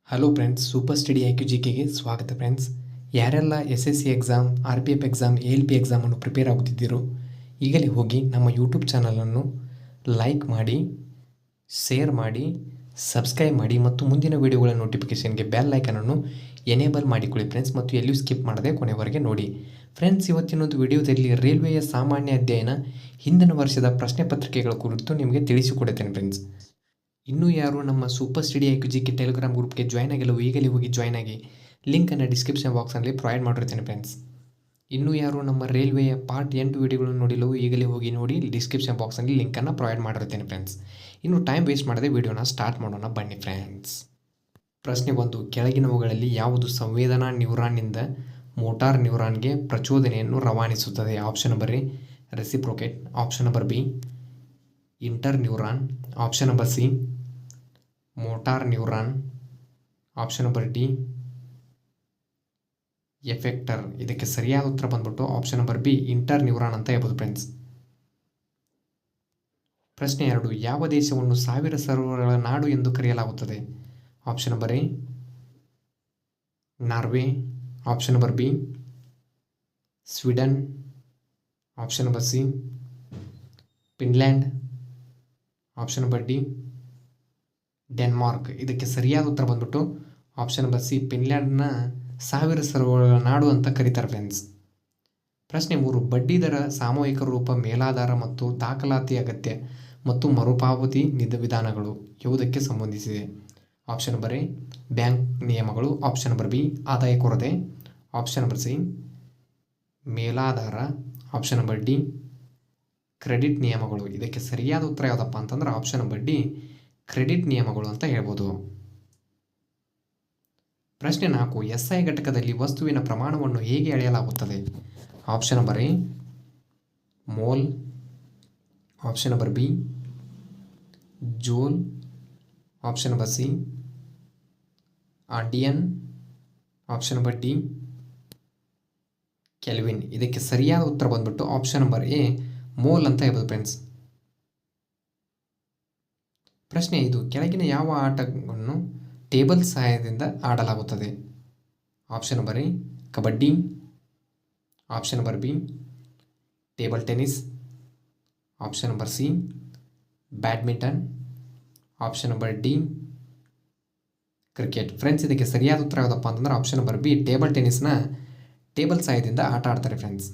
Hello friends, super study IQ ಜಿಕೆಗೆ ಸ್ವಾಗತ friends. ಯಾರೆಲ್ಲ SSC exam, RPF exam, ALP ಎಕ್ಸಾಮನ್ನು ಪ್ರಿಪೇರ್ ಆಗುತ್ತಿದ್ದೀರೋ ಈಗಲೇ ಹೋಗಿ ನಮ್ಮ ಯೂಟ್ಯೂಬ್ ಚಾನಲನ್ನು ಲೈಕ್ ಮಾಡಿ, ಶೇರ್ ಮಾಡಿ, ಸಬ್ಸ್ಕ್ರೈಬ್ ಮಾಡಿ ಮತ್ತು ಮುಂದಿನ ವೀಡಿಯೋಗಳ ನೋಟಿಫಿಕೇಷನ್ಗೆ ಬೆಲ್ ಐಕನನ್ನು ಎನೇಬಲ್ ಮಾಡಿಕೊಳ್ಳಿ ಫ್ರೆಂಡ್ಸ್. ಮತ್ತು ಎಲ್ಲಿಯೂ ಸ್ಕಿಪ್ ಮಾಡದೆ ಕೊನೆವರೆಗೆ ನೋಡಿ ಫ್ರೆಂಡ್ಸ್. ಇವತ್ತಿನೊಂದು ವಿಡಿಯೋದಲ್ಲಿ ರೈಲ್ವೆಯ ಸಾಮಾನ್ಯ ಅಧ್ಯಯನ ಹಿಂದಿನ ವರ್ಷದ ಪ್ರಶ್ನೆ ಪತ್ರಿಕೆಗಳ ಕುರಿತು ನಿಮಗೆ ತಿಳಿಸಿಕೊಡುತ್ತೇನೆ ಫ್ರೆಂಡ್ಸ್. ಇನ್ನೂ ಯಾರು ನಮ್ಮ super study IQ GK Telegram ಗ್ರೂಪ್ಗೆ ಜಾಯ್ನ್ ಆಗಿಲ್ಲ, ಈಗಲೇ ಹೋಗಿ ಜಾಯ್ನ್ ಆಗಿ. ಲಿಂಕನ್ನು ಡಿಸ್ಕ್ರಿಪ್ಷನ್ ಬಾಕ್ಸಲ್ಲಿ ಪ್ರೊವೈಡ್ ಮಾಡಿರ್ತೇನೆ ಫ್ರೆಂಡ್ಸ್. ಇನ್ನೂ ಯಾರು ನಮ್ಮ ರೈಲ್ವೆಯ ಪಾರ್ಟ್ 8 ವಿಡಿಯೋಗಳನ್ನು ನೋಡಿಲ್ಲವೋ ಈಗಲೇ ಹೋಗಿ ನೋಡಿ, ಡಿಸ್ಕ್ರಿಪ್ಷನ್ ಬಾಕ್ಸಲ್ಲಿ ಲಿಂಕನ್ನು ಪ್ರೊವೈಡ್ ಮಾಡಿರ್ತೇನೆ ಫ್ರೆಂಡ್ಸ್. ಇನ್ನು ಟೈಮ್ ವೇಸ್ಟ್ ಮಾಡದೆ ವಿಡಿಯೋನ ಸ್ಟಾರ್ಟ್ ಮಾಡೋಣ ಬನ್ನಿ ಫ್ರೆಂಡ್ಸ್. ಪ್ರಶ್ನೆ 1. ಕೆಳಗಿನವುಗಳಲ್ಲಿ ಯಾವುದು ಸಂವೇದನಾ ನ್ಯೂರಾನ್ನಿಂದ ಮೋಟಾರ್ ನ್ಯೂರಾನ್ಗೆ ಪ್ರಚೋದನೆಯನ್ನು ರವಾನಿಸುತ್ತದೆ? Option number A reciprocate, option number B interneuron, option number C motor neuron, option number D effector. ಇದಕ್ಕೆ ಸರಿಯಾದ ಉತ್ತರ ಬಂದ್ಬಿಟ್ಟು option number B interneuron ಅಂತ ಹೇಳ್ಬೋದು ಫ್ರೆಂಡ್ಸ್. ಪ್ರಶ್ನೆ 2. ಯಾವ ದೇಶವನ್ನು 1000 ಸರೋವರಗಳ ನಾಡು ಎಂದು ಕರೆಯಲಾಗುತ್ತದೆ? Option number A Norway, option number B Sweden, option number C Finland, option number D Denmark. ಇದಕ್ಕೆ ಸರಿಯಾದ ಉತ್ತರ ಬಂದ್ಬಿಟ್ಟು ಆಪ್ಷನ್ ನಂಬರ್ ಸಿ ಫಿನ್ಲ್ಯಾಂಡ್ನ 1000 ಸರೋವರಗಳ ನಾಡು ಅಂತ ಕರೀತಾರೆ ಫ್ರೆಂಡ್ಸ್. ಪ್ರಶ್ನೆ 3. ಬಡ್ಡಿದರ ಸಾಮೂಹಿಕ ರೂಪ ಮೇಲಾಧಾರ ಮತ್ತು ದಾಖಲಾತಿ ಅಗತ್ಯ ಮತ್ತು ಮರುಪಾವತಿ ವಿಧಾನಗಳು ಯಾವುದಕ್ಕೆ ಸಂಬಂಧಿಸಿದೆ? ಆಪ್ಷನ್ ನಂಬರ್ ಎ ಬ್ಯಾಂಕ್ ನಿಯಮಗಳು, ಆಪ್ಷನ್ ನಂಬರ್ ಬಿ ಆದಾಯ ಕೊರತೆ, ಆಪ್ಷನ್ ನಂಬರ್ ಸಿ ಮೇಲಾಧಾರ, ಆಪ್ಷನ್ ನಂಬರ್ ಡಿ ಕ್ರೆಡಿಟ್ ನಿಯಮಗಳು. ಇದಕ್ಕೆ ಸರಿಯಾದ ಉತ್ತರ ಯಾವುದಪ್ಪ ಅಂತಂದ್ರೆ ಆಪ್ಷನ್ ನಂಬರ್ ಡಿ ಕ್ರೆಡಿಟ್ ನಿಯಮಗಳು ಅಂತ ಹೇಳ್ಬೋದು. ಪ್ರಶ್ನೆ 4. SI ಘಟಕದಲ್ಲಿ ವಸ್ತುವಿನ ಪ್ರಮಾಣವನ್ನು ಹೇಗೆ ಅಳೆಯಲಾಗುತ್ತದೆ? Option number A mole, option number B joule, option number C radian, option number D kelvin. ಇದಕ್ಕೆ ಸರಿಯಾದ ಉತ್ತರ ಬಂದ್ಬಿಟ್ಟು ಆಪ್ಷನ್ ನಂಬರ್ ಎ ಮೋಲ್ ಅಂತ ಹೇಳ್ಬೋದು ಫ್ರೆಂಡ್ಸ್. ಪ್ರಶ್ನೆ 5. ಕೆಳಗಿನ ಯಾವ ಆಟವನ್ನು ಟೇಬಲ್ ಸಹಾಯದಿಂದ ಆಡಲಾಗುತ್ತದೆ? Option number A kabaddi, option number B table tennis, option number C badminton, option number D cricket. Friends, ಇದಕ್ಕೆ ಸರಿಯಾದ ಉತ್ತರ ಯಾವುದಪ್ಪ ಅಂತಂದ್ರೆ ಆಪ್ಷನ್ ನಂಬರ್ ಬಿ ಟೇಬಲ್ ಟೆನ್ನಿಸ್ನ ಟೇಬಲ್ ಸಹಾಯದಿಂದ ಆಟ ಆಡ್ತಾರೆ ಫ್ರೆಂಡ್ಸ್.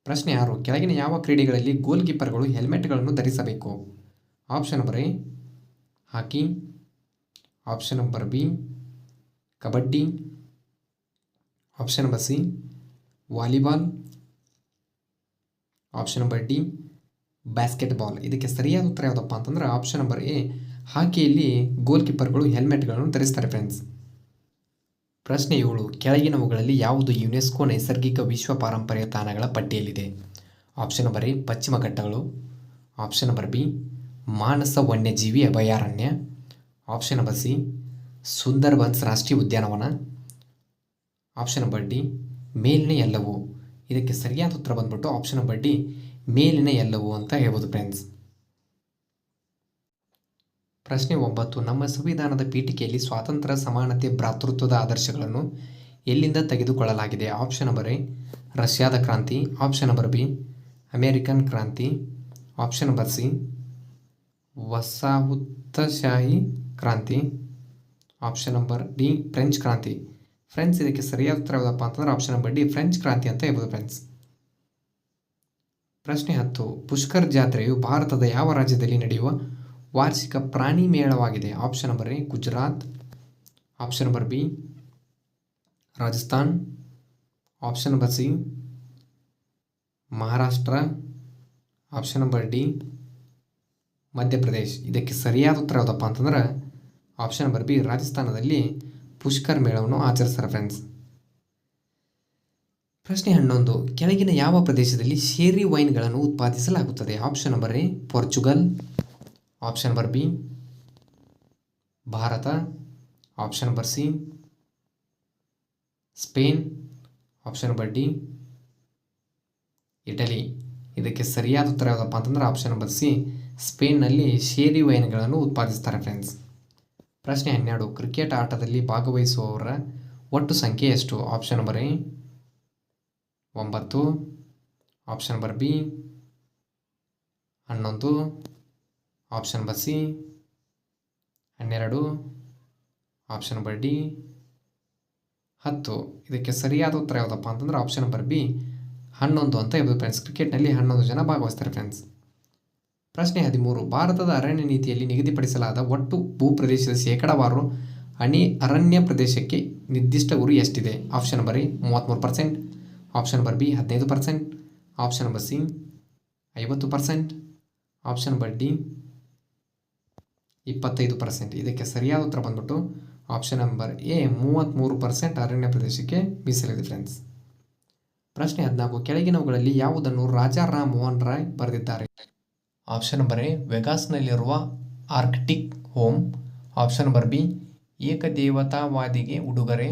ಪ್ರಶ್ನೆ 6. ಕೆಳಗಿನ ಯಾವ ಕ್ರೀಡೆಗಳಲ್ಲಿ ಗೋಲ್ ಕೀಪರ್ಗಳು ಹೆಲ್ಮೆಟ್ಗಳನ್ನು ಧರಿಸಬೇಕು? Option number A hockey, option number B kabaddi, option number C volleyball, option number D basketball. ಇದಕ್ಕೆ ಸರಿಯಾದ ಉತ್ತರ ಯಾವುದಪ್ಪ ಅಂತಂದ್ರೆ ಆಪ್ಷನ್ ನಂಬರ್ ಎ ಹಾಕಿಯಲ್ಲಿ ಗೋಲ್ ಕೀಪರ್ಗಳು ಹೆಲ್ಮೆಟ್ಗಳನ್ನು ಧರಿಸ್ತಾರೆ ಫ್ರೆಂಡ್ಸ್. ಪ್ರಶ್ನೆ 7. ಕೆಳಗಿನವುಗಳಲ್ಲಿ ಯಾವುದು ಯುನೆಸ್ಕೋ ನೈಸರ್ಗಿಕ ವಿಶ್ವ ಪಾರಂಪರ್ಯ ತಾಣಗಳ ಪಟ್ಟಿಯಲ್ಲಿದೆ? ಆಪ್ಷನ್ ನಂಬರ್ ಎ ಪಶ್ಚಿಮ ಘಟ್ಟಗಳು, ಆಪ್ಷನ್ ನಂಬರ್ ಬಿ ಮಾನಸ ವನ್ಯಜೀವಿ ಅಭಯಾರಣ್ಯ, ಆಪ್ಷನ್ ನಂಬರ್ ಸಿ ಸುಂದರ್ಬನ್ಸ್ ರಾಷ್ಟ್ರೀಯ ಉದ್ಯಾನವನ, ಆಪ್ಷನ್ ನಂಬರ್ ಡಿ ಮೇಲಿನ ಎಲ್ಲವೂ. ಇದಕ್ಕೆ ಸರಿಯಾದ ಉತ್ತರ ಬಂದ್ಬಿಟ್ಟು ಆಪ್ಷನ್ ನಂಬರ್ ಡಿ ಮೇಲಿನ ಎಲ್ಲವೂ ಅಂತ ಹೇಳ್ಬೋದು ಫ್ರೆಂಡ್ಸ್. ಪ್ರಶ್ನೆ 9. ನಮ್ಮ ಸಂವಿಧಾನದ ಪೀಠಿಕೆಯಲ್ಲಿ ಸ್ವಾತಂತ್ರ್ಯ, ಸಮಾನತೆ, ಭ್ರಾತೃತ್ವದ ಆದರ್ಶಗಳನ್ನು ಎಲ್ಲಿಂದ ತೆಗೆದುಕೊಳ್ಳಲಾಗಿದೆ? ಆಪ್ಷನ್ ನಂಬರ್ ಎ ರಷ್ಯಾದ ಕ್ರಾಂತಿ, ಆಪ್ಷನ್ ನಂಬರ್ ಬಿ ಅಮೇರಿಕನ್ ಕ್ರಾಂತಿ, ಆಪ್ಷನ್ ನಂಬರ್ ಸಿ ವಸಾಹತುಶಾಹಿ ಕ್ರಾಂತಿ, ಆಪ್ಷನ್ ನಂಬರ್ ಡಿ ಫ್ರೆಂಚ್ ಕ್ರಾಂತಿ. ಫ್ರೆಂಡ್ಸ್, ಇದಕ್ಕೆ ಸರಿಯಾದ ಉತ್ತರ ಯಾವುದಪ್ಪ ಅಂತಂದ್ರೆ ಆಪ್ಷನ್ ನಂಬರ್ ಡಿ ಫ್ರೆಂಚ್ ಕ್ರಾಂತಿ ಅಂತ ಹೇಳ್ಬೋದು ಫ್ರೆಂಡ್ಸ್. ಪ್ರಶ್ನೆ 10. ಪುಷ್ಕರ್ ಜಾತ್ರೆಯು ಭಾರತದ ಯಾವ ರಾಜ್ಯದಲ್ಲಿ ನಡೆಯುವ ವಾರ್ಷಿಕ ಪ್ರಾಣಿ ಮೇಳವಾಗಿದೆ? Option number A Gujarat, option number B Rajasthan, option number C Maharashtra, option number D Madhya Pradesh. ಇದಕ್ಕೆ ಸರಿಯಾದ ಉತ್ತರ ಯಾವುದಪ್ಪ ಅಂತಂದ್ರೆ ಆಪ್ಷನ್ ನಂಬರ್ ಬಿ ರಾಜಸ್ಥಾನದಲ್ಲಿ ಪುಷ್ಕರ್ ಮೇಳವನ್ನು ಆಚರಿಸ್ತಾರೆ ಫ್ರೆಂಡ್ಸ್. ಪ್ರಶ್ನೆ 11. ಕೆಳಗಿನ ಯಾವ ಪ್ರದೇಶದಲ್ಲಿ ಶೇರಿ ವೈನ್ಗಳನ್ನು ಉತ್ಪಾದಿಸಲಾಗುತ್ತದೆ? Option number A Portugal, option number B Bharat, option number C Spain, option number D Italy. ಇದಕ್ಕೆ ಸರಿಯಾದ ಉತ್ತರ ಯಾವುದಪ್ಪ ಅಂತಂದ್ರೆ ಆಪ್ಷನ್ ನಂಬರ್ ಸಿ ಸ್ಪೇನ್ನಲ್ಲಿ ಶೇರಿ ವೈನ್ಗಳನ್ನು ಉತ್ಪಾದಿಸ್ತಾರೆ ಫ್ರೆಂಡ್ಸ್. ಪ್ರಶ್ನೆ 12 ಕ್ರಿಕೆಟ್ ಆಟದಲ್ಲಿ ಭಾಗವಹಿಸುವವರ ಒಟ್ಟು ಸಂಖ್ಯೆ ಎಷ್ಟು? Option number A 9, option number B 11, option number C 12, option number D 10. ಇದಕ್ಕೆ ಸರಿಯಾದ ಉತ್ತರ ಯಾವುದಪ್ಪ ಅಂತಂದ್ರೆ ಆಪ್ಷನ್ ನಂಬರ್ ಬಿ 11 ಅಂತ ಹೇಳ್ಬೋದು ಫ್ರೆಂಡ್ಸ್. ಕ್ರಿಕೆಟ್ನಲ್ಲಿ 11 ಜನ ಭಾಗವಹಿಸ್ತಾರೆ ಫ್ರೆಂಡ್ಸ್. ಪ್ರಶ್ನೆ 13 ಭಾರತದ ಅರಣ್ಯ ನೀತಿಯಲ್ಲಿ ನಿಗದಿಪಡಿಸಲಾದ ಒಟ್ಟು ಭೂಪ್ರದೇಶದ ಶೇಕಡಾವಾರು ಅರಣ್ಯ ಪ್ರದೇಶಕ್ಕೆ ನಿರ್ದಿಷ್ಟ ಗುರಿ ಎಷ್ಟಿದೆ? Option number A 33%, option number B 15%, option number C 50%, option number D 25%. ಇದಕ್ಕೆ ಸರಿಯಾದ ಉತ್ತರ ಬಂದ್ಬಿಟ್ಟು ಆಪ್ಷನ್ ನಂಬರ್ ಎ 33% ಅರಣ್ಯ ಪ್ರದೇಶಕ್ಕೆ ಮೀಸಲಿದೆ ಫ್ರೆಂಡ್ಸ್. ಪ್ರಶ್ನೆ 14 ಕೆಳಗಿನವುಗಳಲ್ಲಿ ಯಾವುದನ್ನು ರಾಜಾ ರಾಮ್ ಮೋಹನ್ ರಾಯ್ ಬರೆದಿದ್ದಾರೆ? ಆಪ್ಷನ್ ನಂಬರ್ ಎ ವೆಗಾಸ್ನಲ್ಲಿರುವ Arctic home, option number B ಏಕದೇವತಾವಾದಿಗೆ ಉಡುಗೊರೆ,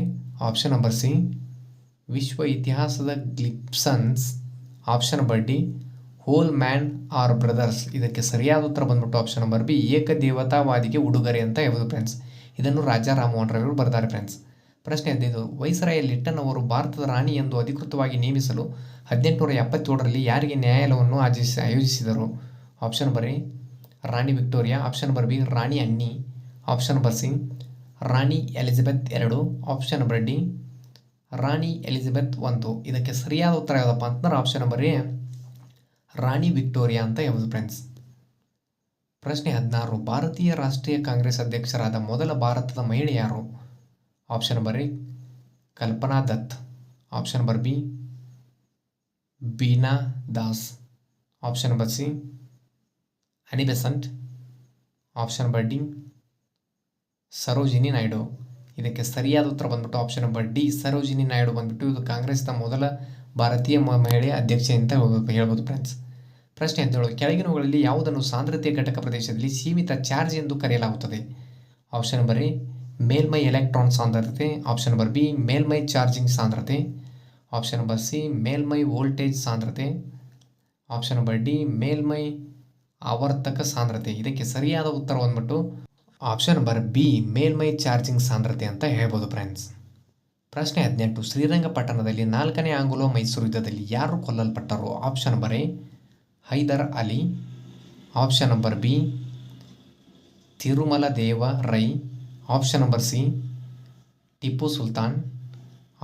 ಆಪ್ಷನ್ ನಂಬರ್ ಸಿ ವಿಶ್ವ ಇತಿಹಾಸದ glimpses, option number D whole man are brothers. ಇದಕ್ಕೆ ಸರಿಯಾದ ಉತ್ತರ ಬಂದ್ಬಿಟ್ಟು ಆಪ್ಷನ್ ನಂಬರ್ ಬಿ ಏಕದೇವತಾವಾದಿಗೆ ಉಡುಗೊರೆ ಅಂತ ಹೇಳ್ಬೋದು ಫ್ರೆಂಡ್ಸ್. ಇದನ್ನು ರಾಜಾ ರಾಮ್ ಮೋಹನ್ ರಾಯ್ ಅವರು ಬರೆದಾರೆ ಫ್ರೆಂಡ್ಸ್. ಪ್ರಶ್ನೆ 15 ವೈಸರಾಯ ಲಿಟ್ಟನ್ ಅವರು ಭಾರತದ ರಾಣಿ ಎಂದು ಅಧಿಕೃತವಾಗಿ ನೇಮಿಸಲು 1877ರಲ್ಲಿ ಯಾರಿಗೆ ನ್ಯಾಯಾಲಯವನ್ನು ಆಯೋಜಿಸಿದರು? ಆಪ್ಷನ್ ನಂಬರ್ ಎ ರಾಣಿ ವಿಕ್ಟೋರಿಯಾ, ಆಪ್ಷನ್ ನಂಬರ್ ಬಿ ರಾಣಿ ಅನ್ನಿ, ಆಪ್ಷನ್ ನಂಬರ್ ಸಿ ರಾಣಿ Elizabeth II, option number D ರಾಣಿ ಎಲಿಜಬೆತ್ I. ಇದಕ್ಕೆ ಸರಿಯಾದ ಉತ್ತರ ಯಾವುದಪ್ಪ ಅಂತಂದ್ರೆ ಆಪ್ಷನ್ ನಂಬರ್ ಎ ರಾಣಿ ವಿಕ್ಟೋರಿಯಾ ಅಂತ ಹೇಳ್ಬೋದು ಫ್ರೆಂಡ್ಸ್. ಪ್ರಶ್ನೆ 16 ಭಾರತೀಯ ರಾಷ್ಟ್ರೀಯ ಕಾಂಗ್ರೆಸ್ ಅಧ್ಯಕ್ಷರಾದ ಮೊದಲ ಭಾರತದ ಮಹಿಳೆ ಯಾರು? Option number A Kalpana Dutt, option number B Beena Das, option number C any Besant, option number D Sarojini Naidu. ಇದಕ್ಕೆ ಸರಿಯಾದ ಉತ್ತರ ಬಂದ್ಬಿಟ್ಟು option number D Sarojini Naidu ಬಂದ್ಬಿಟ್ಟು ಇದು ಕಾಂಗ್ರೆಸ್ನ ಮೊದಲ ಭಾರತೀಯ ಮಹಿಳೆ ಅಧ್ಯಕ್ಷೆ ಅಂತ ಹೇಳ್ಬೋದು ಫ್ರೆಂಡ್ಸ್. ಪ್ರಶ್ನೆ 17 ಕೆಳಗಿನವುಗಳಲ್ಲಿ ಯಾವುದನ್ನು ಸಾಂದ್ರತೆಯ ಘಟಕ ಪ್ರದೇಶದಲ್ಲಿ ಸೀಮಿತ ಚಾರ್ಜ್ ಎಂದು ಕರೆಯಲಾಗುತ್ತದೆ? ಆಪ್ಷನ್ ನಂಬರ್ ಎ ಮೇಲ್ಮೈ ಎಲೆಕ್ಟ್ರಾನ್ ಸಾಂದ್ರತೆ, ಆಪ್ಷನ್ ನಂಬರ್ ಬಿ ಮೇಲ್ಮೈ ಚಾರ್ಜಿಂಗ್ ಸಾಂದ್ರತೆ, ಆಪ್ಷನ್ ನಂಬರ್ ಸಿ ಮೇಲ್ಮೈ ವೋಲ್ಟೇಜ್ ಸಾಂದ್ರತೆ, ಆಪ್ಷನ್ ನಂಬರ್ ಡಿ ಮೇಲ್ಮೈ ಆವರ್ತಕ ಸಾಂದ್ರತೆ. ಇದಕ್ಕೆ ಸರಿಯಾದ ಉತ್ತರ ಬಂದ್ಬಿಟ್ಟು ಆಪ್ಷನ್ ನಂಬರ್ ಬಿ ಮೇಲ್ಮೈ ಚಾರ್ಜಿಂಗ್ ಸಾಂದ್ರತೆ ಅಂತ ಹೇಳ್ಬೋದು ಫ್ರೆಂಡ್ಸ್. ಪ್ರಶ್ನೆ 18 ಶ್ರೀರಂಗಪಟ್ಟಣದಲ್ಲಿ 4ನೇ ಆಂಗ್ಲೋ ಮೈಸೂರು ಯುದ್ಧದಲ್ಲಿ ಯಾರು ಕೊಲ್ಲಲ್ಪಟ್ಟರು? Option number A Hyder Ali, option number B Tirumala Deva Rai, option number C Tipu Sultan,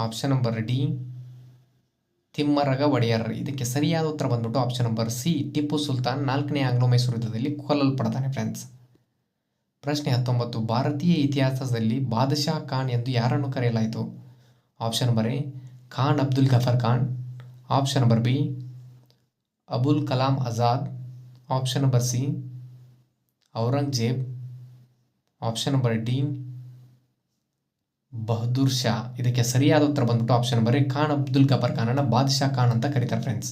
option number D ತಿಮ್ಮರಗ ಒಡೆಯರ್. ಇದಕ್ಕೆ ಸರಿಯಾದ ಉತ್ತರ ಬಂದ್ಬಿಟ್ಟು option number C Tipu Sultan 4ನೇ ಆಂಗ್ಲೋ ಮೈಸೂರು ಯುದ್ಧದಲ್ಲಿ ಕೊಲ್ಲಲ್ಪಡ್ತಾನೆ ಫ್ರೆಂಡ್ಸ್. ಪ್ರಶ್ನೆ 19 ಭಾರತೀಯ ಇತಿಹಾಸದಲ್ಲಿ ಬಾದಶಾ ಖಾನ್ ಎಂದು ಯಾರನ್ನು ಕರೆಯಲಾಯಿತು? Option number A Khan Abdul Ghaffar Khan, option number B Abul Kalam Azad, option number C Aurangzeb, option number D Bahadur Shah. ಇದಕ್ಕೆ ಸರಿಯಾದ ಉತ್ತರ ಬಂದ್ಬಿಟ್ಟು option number A Khan Abdul Ghaffar ಖಾನನ್ನು ಬಾದಶಾ ಖಾನ್ ಅಂತ ಕರೀತಾರೆ ಫ್ರೆಂಡ್ಸ್.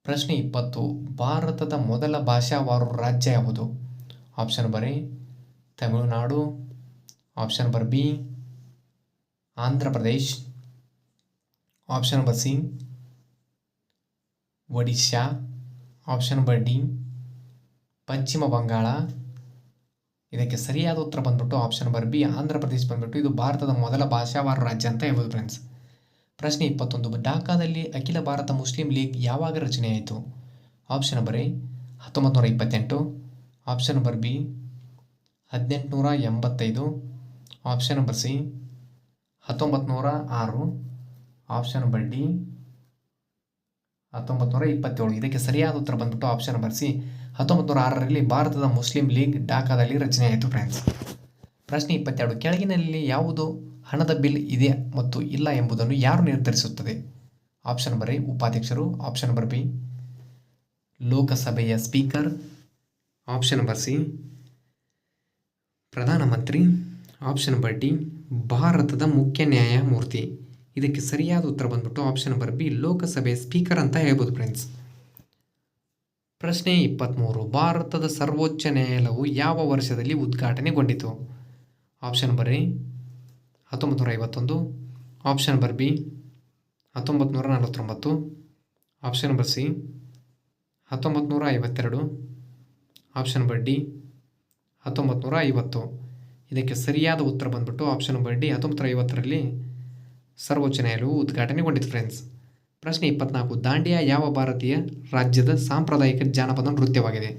ಪ್ರಶ್ನೆ 20 ಭಾರತದ ಮೊದಲ ಭಾಷಾವಾರು ರಾಜ್ಯ ಯಾವುದು? Option number A Tamil Nadu, option number B Andhra Pradesh, option number C Odisha, option number D ಪಶ್ಚಿಮ ಬಂಗಾಳ. ಇದಕ್ಕೆ ಸರಿಯಾದ ಉತ್ತರ ಬಂದ್ಬಿಟ್ಟು option number B Andhra Pradesh ಬಂದ್ಬಿಟ್ಟು ಇದು ಭಾರತದ ಮೊದಲ ಭಾಷಾವಾರು ರಾಜ್ಯ ಅಂತ ಹೇಳ್ಬೋದು ಫ್ರೆಂಡ್ಸ್. ಪ್ರಶ್ನೆ 21 ಢಾಕಾದಲ್ಲಿ ಅಖಿಲ ಭಾರತ ಮುಸ್ಲಿಂ ಲೀಗ್ ಯಾವಾಗ ರಚನೆಯಾಯಿತು? Option number A 1928, option number B 1885, option number C 1906, option number D 1927. ಇದಕ್ಕೆ ಸರಿಯಾದ ಉತ್ತರ ಬಂದ್ಬಿಟ್ಟು ಆಪ್ಷನ್ ನಂಬರ್ ಸಿ 1906ರಲ್ಲಿ ಭಾರತದ ಮುಸ್ಲಿಂ ಲೀಗ್ ಢಾಕಾದಲ್ಲಿ ರಚನೆಯಾಯಿತು ಫ್ರೆಂಡ್ಸ್. ಪ್ರಶ್ನೆ 22 ಕೆಳಗಿನಲ್ಲಿ ಯಾವುದು ಹಣದ ಬಿಲ್ ಇದೆ ಮತ್ತು ಇಲ್ಲ ಎಂಬುದನ್ನು ಯಾರು ನಿರ್ಧರಿಸುತ್ತದೆ? ಆಪ್ಷನ್ ನಂಬರ್ ಎ ಉಪಾಧ್ಯಕ್ಷರು, ಆಪ್ಷನ್ ನಂಬರ್ ಬಿ ಲೋಕಸಭೆಯ ಸ್ಪೀಕರ್, ಆಪ್ಷನ್ ನಂಬರ್ ಸಿ ಪ್ರಧಾನಮಂತ್ರಿ, ಆಪ್ಷನ್ ನಂಬರ್ ಡಿ ಭಾರತದ ಮುಖ್ಯ ನ್ಯಾಯಮೂರ್ತಿ. ಇದಕ್ಕೆ ಸರಿಯಾದ ಉತ್ತರ ಬಂದ್ಬಿಟ್ಟು ಆಪ್ಷನ್ ನಂಬರ್ ಬಿ ಲೋಕಸಭೆ ಸ್ಪೀಕರ್ ಅಂತ ಹೇಳ್ಬೋದು ಫ್ರೆಂಡ್ಸ್. ಪ್ರಶ್ನೆ 23 ಭಾರತದ ಸರ್ವೋಚ್ಚ ನ್ಯಾಯಾಲಯವು ಯಾವ ವರ್ಷದಲ್ಲಿ ಉದ್ಘಾಟನೆಗೊಂಡಿತು? Option number A 1951, option number B 1949, option number C 1952, option number D 1950. ಇದಕ್ಕೆ ಸರಿಯಾದ ಉತ್ತರ ಬಂದ್ಬಿಟ್ಟು ಆಪ್ಷನ್ ನಂಬರ್ ಡಿ 1950ರಲ್ಲಿ ಸರ್ವೋಚ್ಚ ನ್ಯಾಯಾಲಯವು ಉದ್ಘಾಟನೆಗೊಂಡಿತು ಫ್ರೆಂಡ್ಸ್. ಪ್ರಶ್ನೆ 24. ದಾಂಡಿಯಾ ಯಾವ ಭಾರತೀಯ ರಾಜ್ಯದ ಸಾಂಪ್ರದಾಯಿಕ ಜಾನಪದ ನೃತ್ಯವಾಗಿದೆ?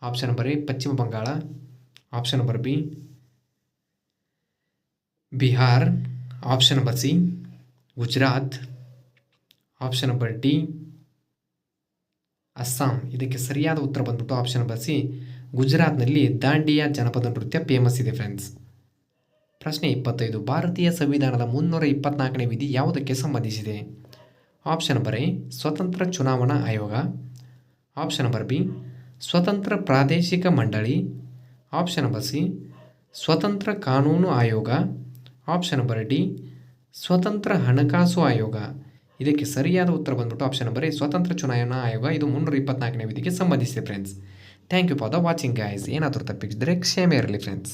Option number A Paschim Bangal, option number B Bihar, option number C Gujarat, option number D Assam. ಇದಕ್ಕೆ ಸರಿಯಾದ ಉತ್ತರ ಬಂದ್ಬಿಟ್ಟು ಆಪ್ಷನ್ ನಂಬರ್ ಸಿ ಗುಜರಾತ್ನಲ್ಲಿ ದಾಂಡಿಯಾ ಜನಪದ ನೃತ್ಯ ಫೇಮಸ್ ಇದೆ ಫ್ರೆಂಡ್ಸ್. ಪ್ರಶ್ನೆ 25. ಭಾರತೀಯ ಸಂವಿಧಾನದ 324ನೇ ವಿಧಿ ಯಾವುದಕ್ಕೆ ಸಂಬಂಧಿಸಿದೆ? ಆಪ್ಷನ್ ನಂಬರ್ ಎ ಸ್ವತಂತ್ರ ಚುನಾವಣಾ ಆಯೋಗ, ಆಪ್ಷನ್ ನಂಬರ್ ಬಿ ಸ್ವತಂತ್ರ ಪ್ರಾದೇಶಿಕ ಮಂಡಳಿ, ಆಪ್ಷನ್ ನಂಬರ್ ಸಿ ಸ್ವತಂತ್ರ ಕಾನೂನು ಆಯೋಗ, ಆಪ್ಷನ್ ನಂಬರ್ ಡಿ ಸ್ವತಂತ್ರ ಹಣಕಾಸು ಆಯೋಗ. ಇದಕ್ಕೆ ಸರಿಯಾದ ಉತ್ತರ ಬಂದ್ಬಿಟ್ಟು ಆಪ್ಷನ್ ನಂಬರ್ ಎ ಸ್ವತಂತ್ರ ಚುನಾವಣಾ ಆಯೋಗ. ಇದು 324ನೇ ವಿಧಿಗೆ ಸಂಬಂಧಿಸಿದೆ friends. Thank you for the watching guys. ಏನಾದರೂ ತಪ್ಪಿಸಿದರೆ ಕ್ಷಮೆ ಇರಲಿ ಫ್ರೆಂಡ್ಸ್.